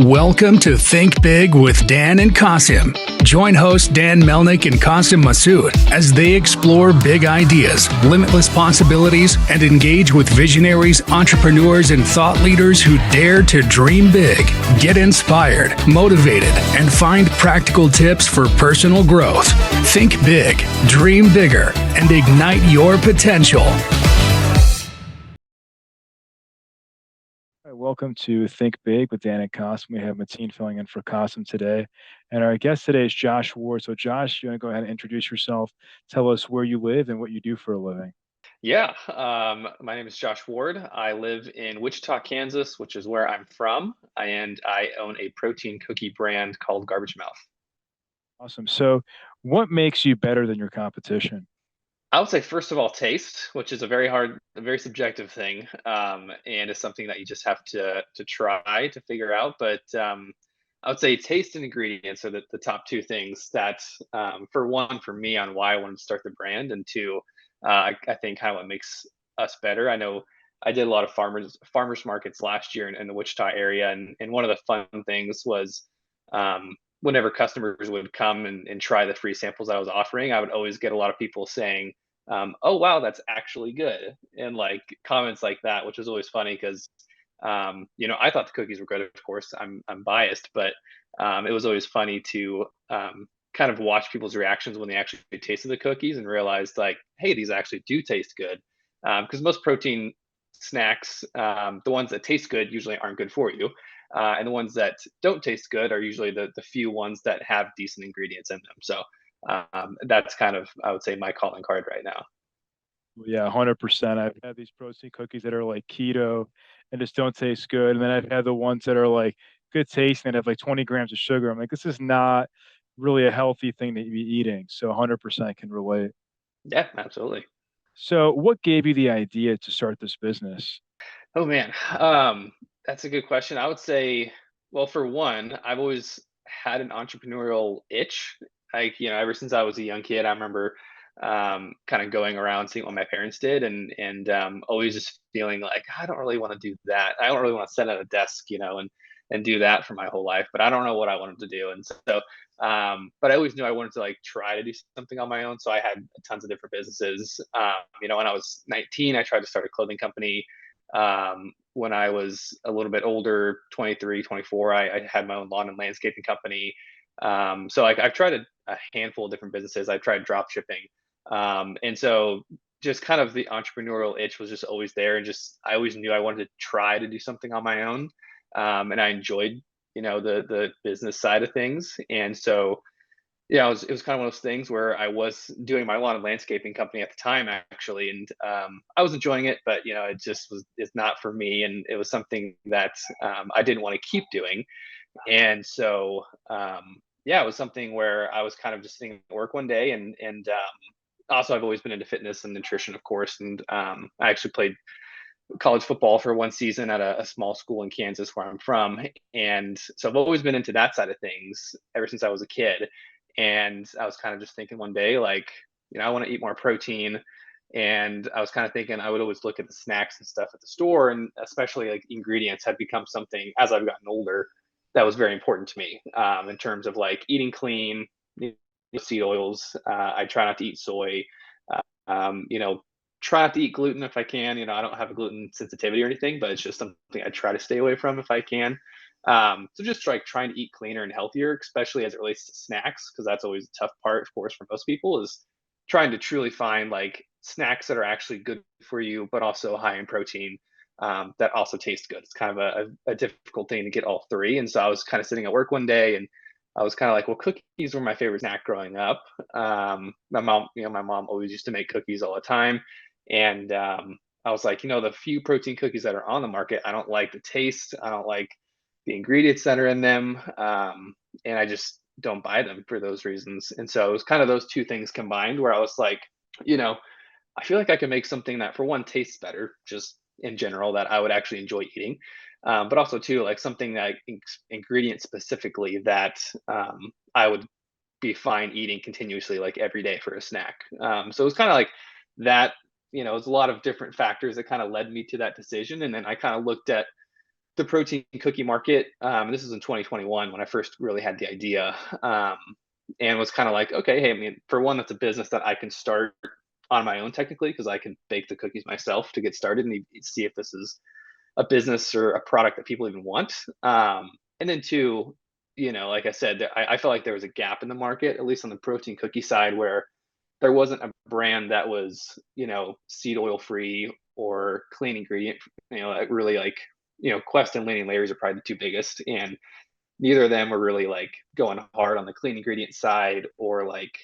Welcome to Think Big with Dan and Qasim. Join hosts Dan Melnick and Qasim Masood as they explore big ideas, limitless possibilities, and engage with visionaries, entrepreneurs, and thought leaders who dare to dream big, get inspired, motivated, and find practical tips for personal growth. Think big, dream bigger, and ignite your potential. Welcome to Think Big with Dan and Qasim. We have Mateen filling in for Qasim today. And our guest today is Josh Ward. So, Josh, you want to go ahead and introduce yourself, tell us where you live and what you do for a living? My name is Josh Ward. I live in Wichita, Kansas, which is where I'm from, and I own a protein cookie brand called Garbage Mouth. Awesome. So, what makes you better than your competition? I would say, first of all, taste, which is a very subjective thing, and it's something that you just have to try to figure out. But I would say taste and ingredients are the top two things that, for one, for me, on why I wanted to start the brand, and two, I think how it makes us better. I know I did a lot of farmers markets last year in the Wichita area, and one of the fun things was whenever customers would come and try the free samples I was offering, I would always get a lot of people saying, "Oh wow, that's actually good," and like comments like that, which was always funny because I thought the cookies were good. Of course, I'm biased, but it was always funny to kind of watch people's reactions when they actually tasted the cookies and realized like, hey, these actually do taste good. Because most protein snacks, the ones that taste good usually aren't good for you. And the ones that don't taste good are usually the few ones that have decent ingredients in them. So that's kind of, I would say, my calling card right now. Yeah, 100%. I've had these protein cookies that are like keto and just don't taste good. And then I've had the ones that are like good taste and have like 20 grams of sugar. I'm like, this is not really a healthy thing to be eating. So, 100% can relate. Yeah, absolutely. So, what gave you the idea to start this business? Oh man, that's a good question. I would say, well, for one, I've always had an entrepreneurial itch. Like, ever since I was a young kid, I remember kind of going around seeing what my parents did, and always just feeling like I don't really want to do that. I don't really want to sit at a desk, and do that for my whole life. But I don't know what I wanted to do, and so, but I always knew I wanted to like try to do something on my own. So I had tons of different businesses. When I was 19, I tried to start a clothing company. When I was a little bit older, 23, 24, I had my own lawn and landscaping company. So like I've tried a handful of different businesses. I've tried drop shipping. And so just kind of the entrepreneurial itch was just always there. And just, I always knew I wanted to try to do something on my own. And I enjoyed, the business side of things. And so, yeah, it was kind of one of those things where I was doing my lawn and landscaping company at the time, actually, and I was enjoying it, but it just it's not for me, and it was something that I didn't want to keep doing, and so yeah, it was something where I was kind of just sitting at work one day, and also I've always been into fitness and nutrition, of course, and I actually played college football for one season at a small school in Kansas where I'm from. And so I've always been into that side of things ever since I was a kid. And I was kind of just thinking one day, like, I want to eat more protein. And I was kind of thinking I would always look at the snacks and stuff at the store, and especially like ingredients had become something as I've gotten older that was very important to me, in terms of like eating clean, seed oils. I try not to eat soy. Try not to eat gluten if I can. I don't have a gluten sensitivity or anything, but it's just something I try to stay away from if I can. So just like trying to eat cleaner and healthier, especially as it relates to snacks, because that's always a tough part, of course, for most people is trying to truly find like snacks that are actually good for you, but also high in protein, that also taste good. It's kind of a difficult thing to get all three. And so I was kind of sitting at work one day and I was kind of like, well, cookies were my favorite snack growing up. My mom always used to make cookies all the time, and I was like, the few protein cookies that are on the market, I don't like the taste. I don't like the ingredients that are in them. And I just don't buy them for those reasons. And so it was kind of those two things combined where I was like, you know, I feel like I can make something that, for one, tastes better, just in general, that I would actually enjoy eating. But also, too, like something that ingredient specifically that I would be fine eating continuously, like every day for a snack. So it was kind of like that. It was a lot of different factors that kind of led me to that decision. And then I kind of looked at the protein cookie market. This was in 2021 when I first really had the idea, and was kind of like, okay, hey, I mean, for one, that's a business that I can start on my own technically because I can bake the cookies myself to get started and see if this is a business or a product that people even want. And then two, like I said, I felt like there was a gap in the market, at least on the protein cookie side, where there wasn't a brand that was, seed oil free or clean ingredient, like really like, Quest and Leaning Layers are probably the two biggest. And neither of them were really like going hard on the clean ingredient side or like,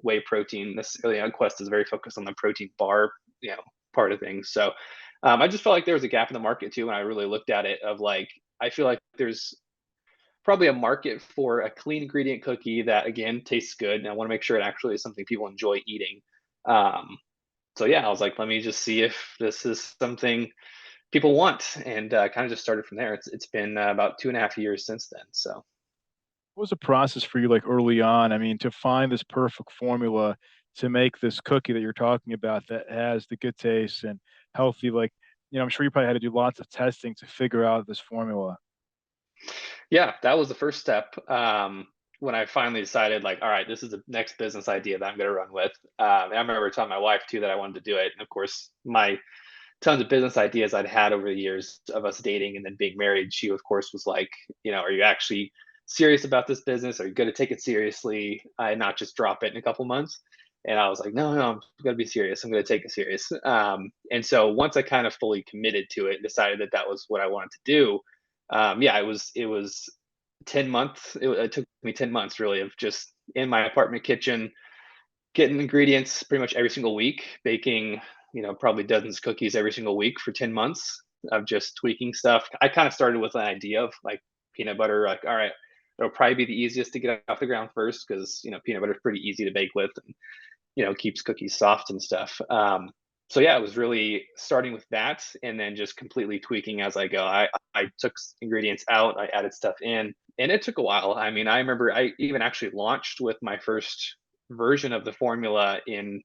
whey protein necessarily. Quest is very focused on the protein bar, part of things. So I just felt like there was a gap in the market too. And I really looked at it of like, I feel like there's probably a market for a clean ingredient cookie that again tastes good. And I want to make sure it actually is something people enjoy eating. Um, so yeah, I was like, let me just see if this is something people want, and kind of just started from there. It's been about 2.5 years since then. So What was the process for you like early on? I mean, to find this perfect formula to make this cookie that you're talking about that has the good taste and healthy, like, I'm sure you probably had to do lots of testing to figure out this formula. yeah, that was the first step. When I finally decided, like, all right, this is the next business idea that I'm going to run with. And I remember telling my wife too that I wanted to do it. And of course, my tons of business ideas I'd had over the years of us dating and then being married, she of course was like, are you actually serious about this business? Are you going to take it seriously and not just drop it in a couple months? And I was like, no, I'm going to be serious. I'm going to take it serious. And so once I kind of fully committed to it and decided that that was what I wanted to do, yeah, it was 10 months. It took me 10 months really of just in my apartment kitchen, getting ingredients pretty much every single week, baking, probably dozens of cookies every single week for 10 months of just tweaking stuff. I kind of started with an idea of like peanut butter, like, all right, it'll probably be the easiest to get off the ground first because, peanut butter is pretty easy to bake with and, keeps cookies soft and stuff. So yeah, it was really starting with that and then just completely tweaking as I go. I took ingredients out, I added stuff in, and it took a while. I mean, I remember I even actually launched with my first version of the formula in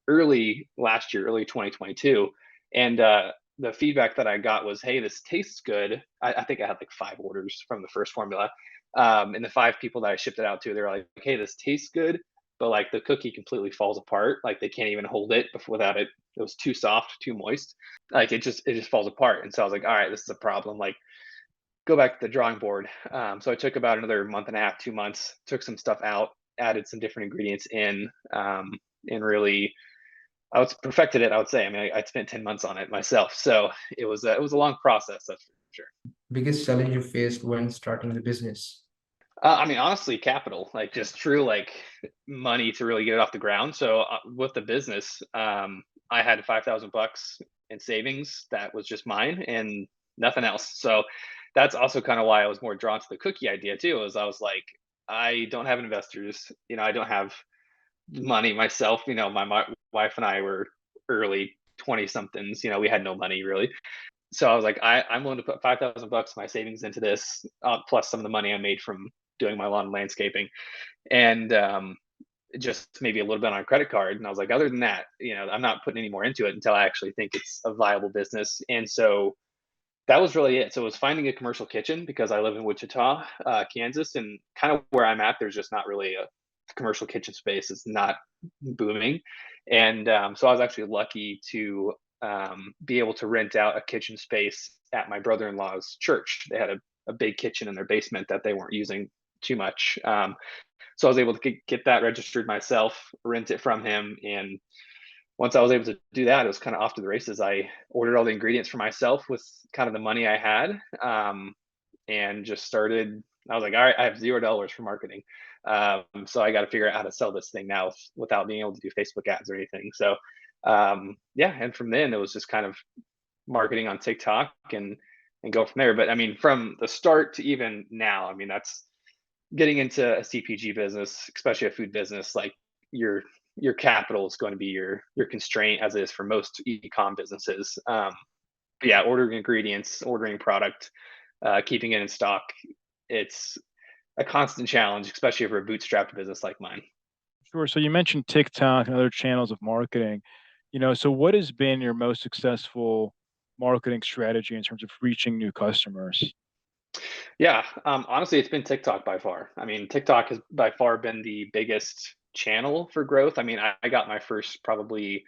early last year, early 2022. And the feedback that I got was, hey, this tastes good. I think I had like 5 orders from the first formula. And the 5 people that I shipped it out to, they're like, hey, this tastes good, but like the cookie completely falls apart. Like they can't even hold it without it. It was too soft, too moist. Like it just falls apart. And so I was like, all right, this is a problem. Like go back to the drawing board. So I took about another month and a half, 2 months, took some stuff out, added some different ingredients in, and really I was perfected it, I would say. I mean, I spent 10 months on it myself. So it was a long process, that's for sure. Biggest challenge you faced when starting the business? I mean, honestly, capital, like just true, like money to really get it off the ground. So with the business, I had $5,000 in savings that was just mine and nothing else. So that's also kind of why I was more drawn to the cookie idea too. Is I was like, I don't have investors, I don't have money myself. My wife and I were early 20 somethings. We had no money really. So I was like, I'm willing to put $5,000 of my savings into this, plus some of the money I made from doing my lawn landscaping, and just maybe a little bit on a credit card. And I was like, other than that, I'm not putting any more into it until I actually think it's a viable business. And so that was really it. So it was finding a commercial kitchen because I live in Wichita, Kansas, and kind of where I'm at, there's just not really a commercial kitchen space. It's not booming, and so I was actually lucky to be able to rent out a kitchen space at my brother-in-law's church. They had a big kitchen in their basement that they weren't using too much. So I was able to get that registered myself, rent it from him, and once I was able to do that, it was kind of off to the races. I ordered all the ingredients for myself with kind of the money I had, and just started. I was like, all right, I have $0 for marketing, so I got to figure out how to sell this thing now without being able to do Facebook ads or anything. So, yeah, and from then it was just kind of marketing on TikTok and go from there. But I mean, from the start to even now, I mean, that's getting into a CPG business, especially a food business. Like your capital is going to be your constraint, as it is for most e-com businesses. But yeah, ordering ingredients, ordering product, keeping it in stock, it's a constant challenge, especially for a bootstrapped business like mine. Sure. So you mentioned TikTok and other channels of marketing. So what has been your most successful marketing strategy in terms of reaching new customers? Yeah, honestly, it's been TikTok by far. I mean, TikTok has by far been the biggest channel for growth. I mean, I got my first probably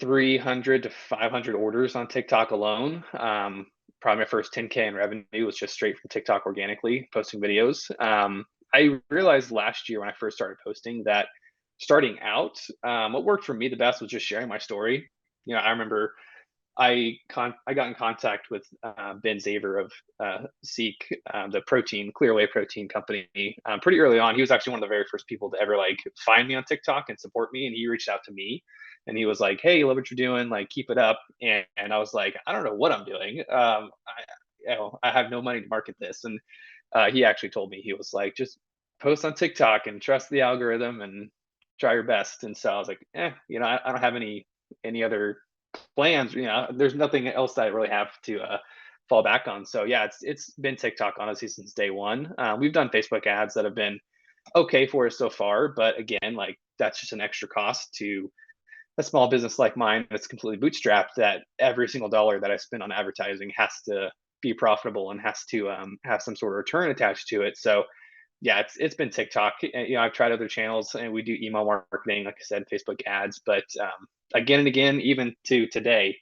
300 to 500 orders on TikTok alone. Probably my first 10K in revenue was just straight from TikTok organically, posting videos. I realized last year when I first started posting that starting out, what worked for me the best was just sharing my story. I remember I got in contact with Ben Zaver of Seek, the protein clear whey protein company, pretty early on. He was actually one of the very first people to ever like find me on TikTok and support me. And he reached out to me, and he was like, "Hey, love what you're doing. Like, keep it up." And I was like, "I don't know what I'm doing. I have no money to market this." And he actually told me, he was like, "Just post on TikTok and trust the algorithm and try your best." And so I was like, I don't have any other plans. There's nothing else that I really have to fall back on. So yeah, it's been TikTok honestly since day one. We've done Facebook ads that have been okay for us so far, but again, like that's just an extra cost to a small business like mine that's completely bootstrapped. That every single dollar that I spend on advertising has to be profitable and has to have some sort of return attached to it. So yeah, it's been TikTok. I've tried other channels, and we do email marketing, like I said, Facebook ads, but again and again, even to today,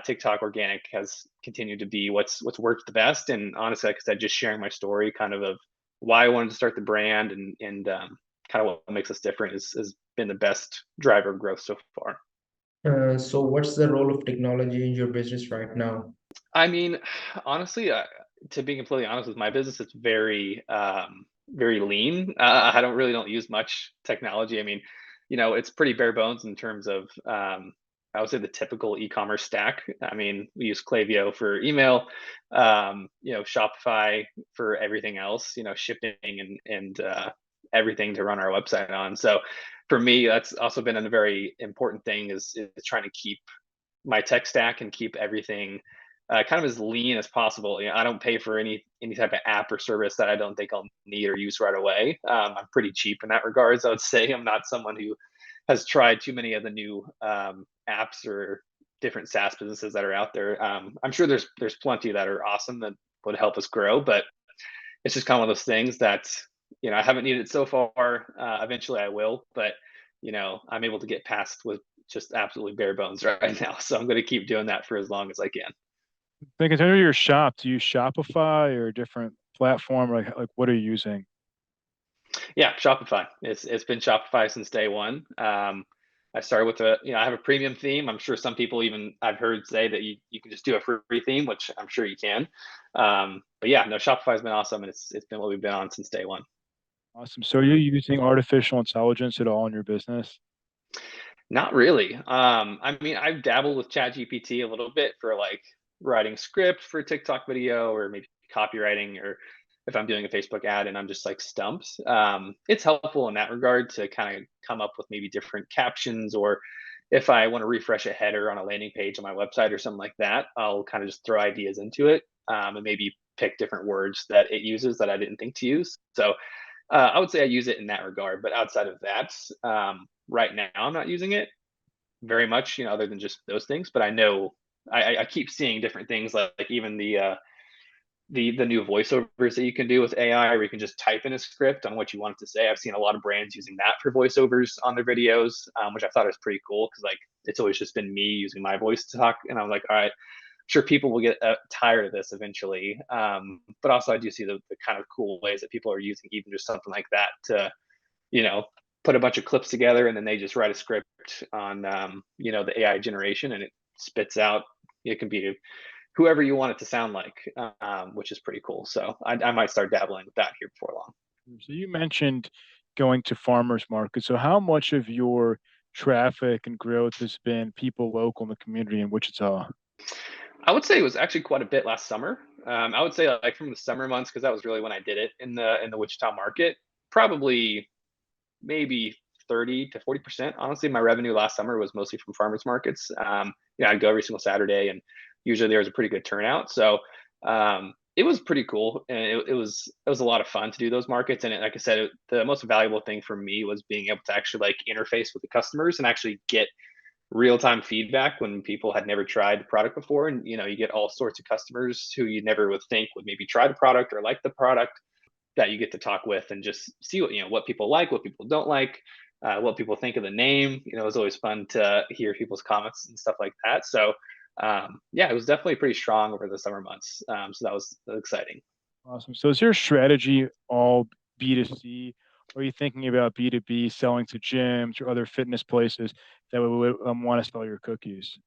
TikTok organic has continued to be what's worked the best. And honestly, like I said, just sharing my story, kind of why I wanted to start the brand, and kind of what makes us different has been the best driver of growth so far. So what's the role of technology in your business right now? I mean, honestly, to be completely honest with my business, it's very, very lean. I don't use much technology. I mean, it's pretty bare bones in terms of, I would say the typical e-commerce stack. I mean, we use Klaviyo for email, Shopify for everything else, shipping and everything to run our website on. So for me, that's also been a very important thing is trying to keep my tech stack and keep everything kind of as lean as possible. I don't pay for any type of app or service that I don't think I'll need or use right away. I'm pretty cheap in that regards. I would say I'm not someone who has tried too many of the new apps or different SaaS businesses that are out there. I'm sure there's plenty that are awesome that would help us grow, but it's just kind of one of those things that I haven't needed it so far. Eventually, I will, but I'm able to get past with just absolutely bare bones right now. So I'm going to keep doing that for as long as I can. Think in terms of your shop, do you use Shopify or a different platform? Like what are you using? Yeah, Shopify. It's been Shopify since day one. I started with I have a premium theme. I'm sure some people even I've heard say that you can just do a free theme, which I'm sure you can. But yeah, no, Shopify's been awesome, and it's been what we've been on since day one. Awesome. So are you using artificial intelligence at all in your business? Not really. I mean, I've dabbled with ChatGPT a little bit for like writing script for TikTok video or maybe copywriting, or if I'm doing a Facebook ad and I'm just like stumped. It's helpful in that regard to kind of come up with maybe different captions, or if I want to refresh a header on a landing page on my website or something like that, I'll kind of just throw ideas into it, and maybe pick different words that it uses that I didn't think to use. So I would say I use it in that regard, but outside of that, right now I'm not using it very much, other than just those things. But I know I keep seeing different things like even the new voiceovers that you can do with AI, where you can just type in a script on what you want it to say. I've seen a lot of brands using that for voiceovers on their videos, which I thought was pretty cool because like it's always just been me using my voice to talk, and I'm like, all right, sure, people will get tired of this eventually. But also, I do see the kind of cool ways that people are using even just something like that to, you know, put a bunch of clips together, and then they just write a script on, the AI generation, and it spits out. It can be whoever you want it to sound like, which is pretty cool. So I might start dabbling with that here before long. So you mentioned going to farmers markets. So how much of your traffic and growth has been people local in the community in Wichita? I would say it was actually quite a bit last summer. I would say like from the summer months, because that was really when I did it in the Wichita market. Probably maybe 30 to 40%. Honestly, my revenue last summer was mostly from farmers markets. I'd go every single Saturday, and usually there was a pretty good turnout. So it was pretty cool, and it was a lot of fun to do those markets. And like I said, the most valuable thing for me was being able to actually like interface with the customers and actually get real-time feedback when people had never tried the product before. And, you get all sorts of customers who you never would think would maybe try the product or like the product that you get to talk with and just see what people like, what people don't like, what people think of the name. It was always fun to hear people's comments and stuff like that. So yeah, it was definitely pretty strong over the summer months. So that was exciting. Awesome. So is your strategy all B2C? Or are you thinking about B2B, selling to gyms or other fitness places that would want to sell your cookies?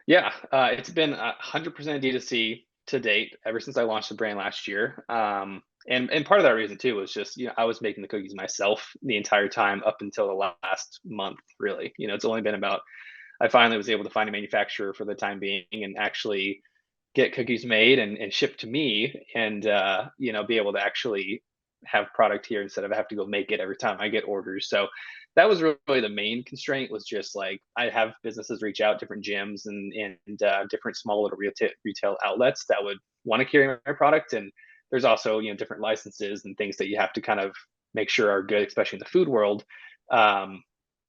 Yeah, it's been 100% D2C to date ever since I launched the brand last year. And part of that reason too was just I was making the cookies myself the entire time up until the last month. Really, it's only been about I finally was able to find a manufacturer for the time being and actually get cookies made and shipped to me, and be able to actually have product here instead of have to go make it every time I get orders. So that was really the main constraint, was just like I have businesses reach out, different gyms and different small little retail outlets that would want to carry my product. And there's also different licenses and things that you have to kind of make sure are good, especially in the food world. Um,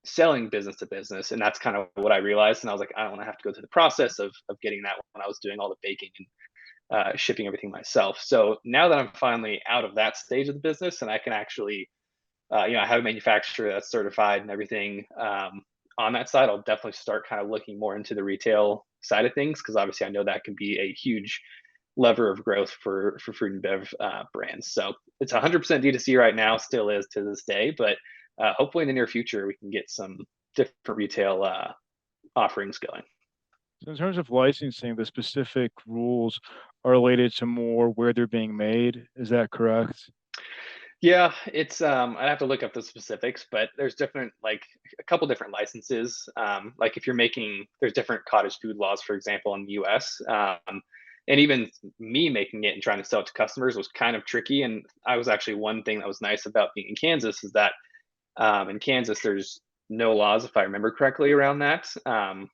Selling business to business, and that's kind of what I realized. And I was like, I don't want to have to go through the process of getting that when I was doing all the baking and shipping everything myself. So now that I'm finally out of that stage of the business and I can actually I have a manufacturer that's certified and everything, on that side, I'll definitely start kind of looking more into the retail side of things, because obviously I know that can be a huge lever of growth for food and bev brands. So it's 100% D2C right now, still is to this day, but hopefully in the near future we can get some different retail offerings going. So in terms of licensing, the specific rules are related to more where they're being made. Is that correct? Yeah, it's I'd have to look up the specifics, but there's different, like a couple different licenses. Like if you're making, there's different cottage food laws, for example, in the US. And even me making it and trying to sell it to customers was kind of tricky. And I was actually, one thing that was nice about being in Kansas is that in Kansas there's no laws, if I remember correctly, around that.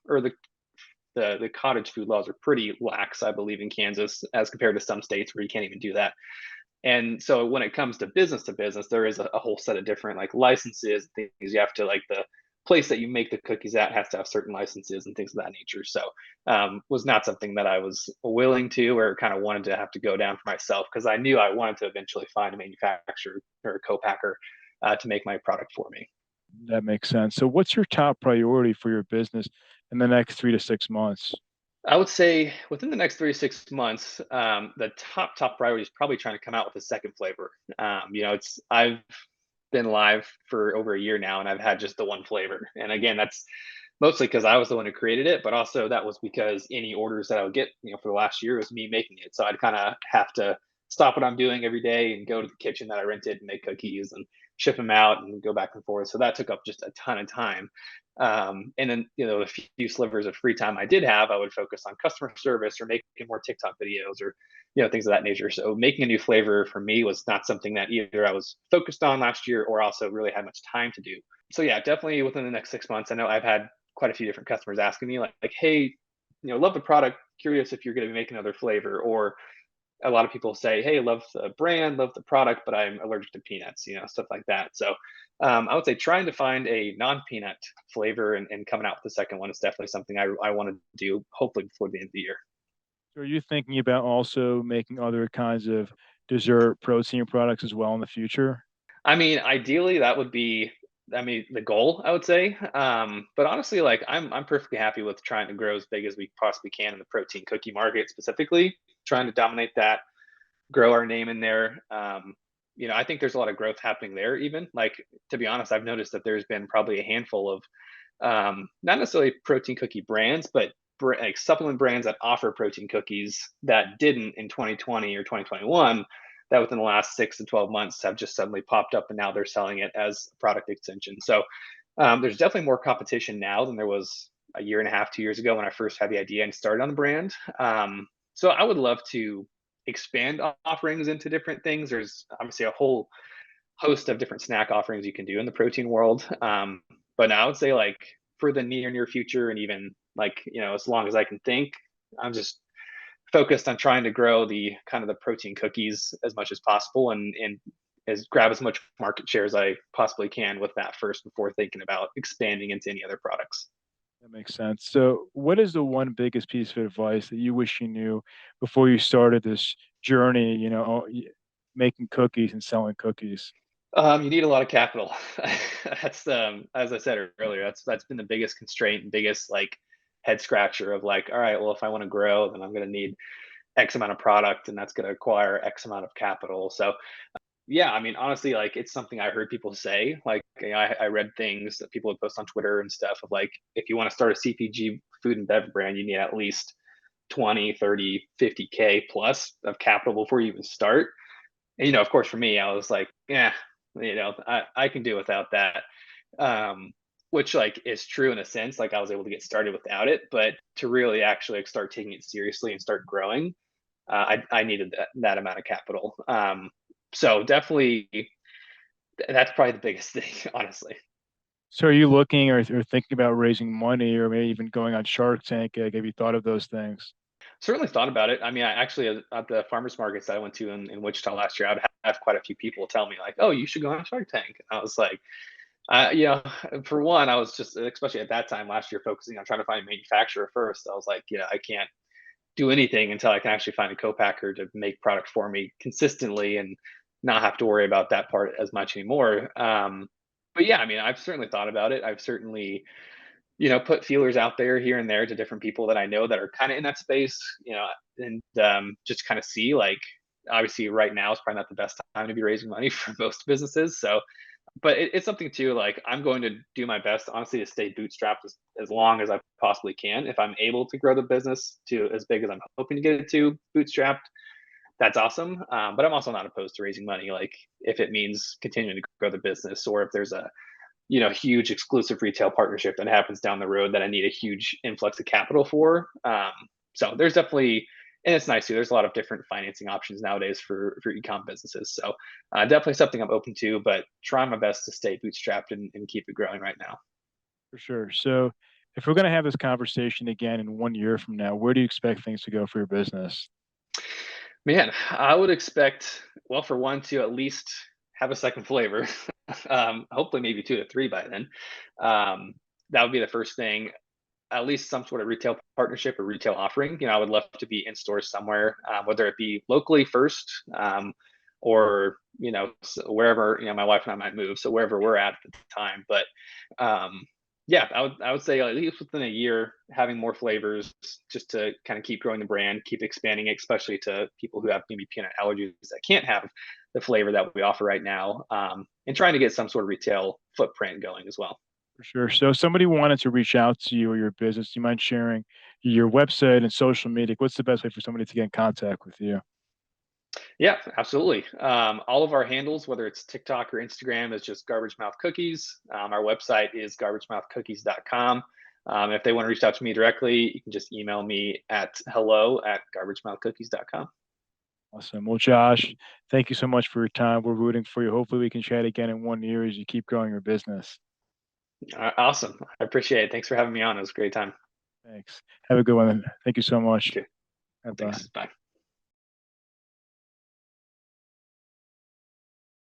Or the cottage food laws are pretty lax, I believe, in Kansas as compared to some states where you can't even do that. And so when it comes to business, there is a whole set of different like licenses, things you have to, like the place that you make the cookies at has to have certain licenses and things of that nature. So was not something that I was willing to or kind of wanted to have to go down for myself, because I knew I wanted to eventually find a manufacturer or a co-packer to make my product for me. That makes sense. So what's your top priority for your business in the next 3 to 6 months? I would say within the next 3 to 6 months, the top priority is probably trying to come out with a second flavor. It's I've been live for over a year now, and I've had just the one flavor. And again, that's mostly because I was the one who created it, but also that was because any orders that I would get, for the last year was me making it. So I'd kind of have to stop what I'm doing every day and go to the kitchen that I rented and make cookies and ship them out and go back and forth. So that took up just a ton of time. And then, a few slivers of free time I did have, I would focus on customer service or making more TikTok videos or, things of that nature. So making a new flavor for me was not something that either I was focused on last year or also really had much time to do. So yeah, definitely within the next 6 months. I know I've had quite a few different customers asking me like, hey, love the product, curious if you're going to be making another flavor. Or a lot of people say, hey, love the brand, love the product, but I'm allergic to peanuts, stuff like that. So I would say trying to find a non-peanut flavor and coming out with the second one is definitely something I want to do, hopefully before the end of the year. So are you thinking about also making other kinds of dessert protein products as well in the future? I mean, ideally, that would be, the goal, I would say. But honestly, like I'm perfectly happy with trying to grow as big as we possibly can in the protein cookie market specifically, trying to dominate that, grow our name in there. I think there's a lot of growth happening there. Even like, to be honest, I've noticed that there's been probably a handful of not necessarily protein cookie brands, but like supplement brands that offer protein cookies that didn't in 2020 or 2021, that within the last 6 to 12 months have just suddenly popped up and now they're selling it as a product extension. So there's definitely more competition now than there was a year and a half, 2 years ago when I first had the idea and started on the brand. So I would love to expand offerings into different things. There's obviously a whole host of different snack offerings you can do in the protein world. But I would say like for the near future, and even like, as long as I can think, I'm just focused on trying to grow the kind of the protein cookies as much as possible and as grab as much market share as I possibly can with that first before thinking about expanding into any other products. That makes sense. So, what is the one biggest piece of advice that you wish you knew before you started this journey, making cookies and selling cookies? You need a lot of capital. That's as I said earlier, that's been the biggest constraint and biggest like head scratcher of like, all right, well, if I want to grow, then I'm going to need X amount of product, and that's going to require X amount of capital. So yeah, I mean, honestly, like it's something I heard people say. Like, I read things that people would post on Twitter and stuff of like, if you want to start a CPG food and beverage brand, you need at least 20, 30, 50K plus of capital before you even start. And, of course, for me, I was like, yeah, I can do without that. Which like is true in a sense. Like I was able to get started without it, but to really actually like, start taking it seriously and start growing, I needed that amount of capital. So definitely, that's probably the biggest thing, honestly. So, are you looking or thinking about raising money or maybe even going on Shark Tank? Have you thought of those things? Certainly thought about it. I mean, I actually at the farmers markets that I went to in Wichita last year, I'd have quite a few people tell me like, "Oh, you should go on Shark Tank." And I was like, for one, I was just, especially at that time last year, focusing on trying to find a manufacturer first. I was like, I can't do anything until I can actually find a co-packer to make product for me consistently and not have to worry about that part as much anymore. But yeah, I mean, I've certainly thought about it. I've certainly, put feelers out there here and there to different people that I know that are kind of in that space, and just kind of see like, obviously right now is probably not the best time to be raising money for most businesses. So but it's something too, like, I'm going to do my best, honestly, to stay bootstrapped as long as I possibly can. If I'm able to grow the business to as big as I'm hoping to get it to bootstrapped, that's awesome. But I'm also not opposed to raising money. Like, if it means continuing to grow the business, or if there's a huge exclusive retail partnership that happens down the road that I need a huge influx of capital for. So there's definitely, and it's nice too. There's a lot of different financing options nowadays for e-com businesses. So definitely something I'm open to, but trying my best to stay bootstrapped and keep it growing right now. For sure. So, if we're going to have this conversation again in 1 year from now, where do you expect things to go for your business? Man, I would expect, well, for one, to at least have a second flavor. Hopefully, maybe two to three by then. That would be the first thing. At least some sort of retail partnership or retail offering. I would love to be in stores somewhere, whether it be locally first, or wherever my wife and I might move. So wherever we're at the time. But um, yeah, I would say at least within a year, having more flavors just to kind of keep growing the brand, keep expanding it, especially to people who have maybe peanut allergies that can't have the flavor that we offer right now, and trying to get some sort of retail footprint going as well. For sure. So, if somebody wanted to reach out to you or your business, do you mind sharing your website and social media? What's the best way for somebody to get in contact with you? Yeah, absolutely. All of our handles, whether it's TikTok or Instagram, is just Garbage Mouth Cookies. Our website is garbagemouthcookies.com. If they want to reach out to me directly, you can just email me at hello@garbagemouthcookies.com. Awesome. Well, Josh, thank you so much for your time. We're rooting for you. Hopefully, we can chat again in 1 year as you keep growing your business. Awesome. I appreciate it. Thanks for having me on. It was a great time. Thanks. Have a good one. Thank you so You much. too. Bye bye. Thanks. Bye.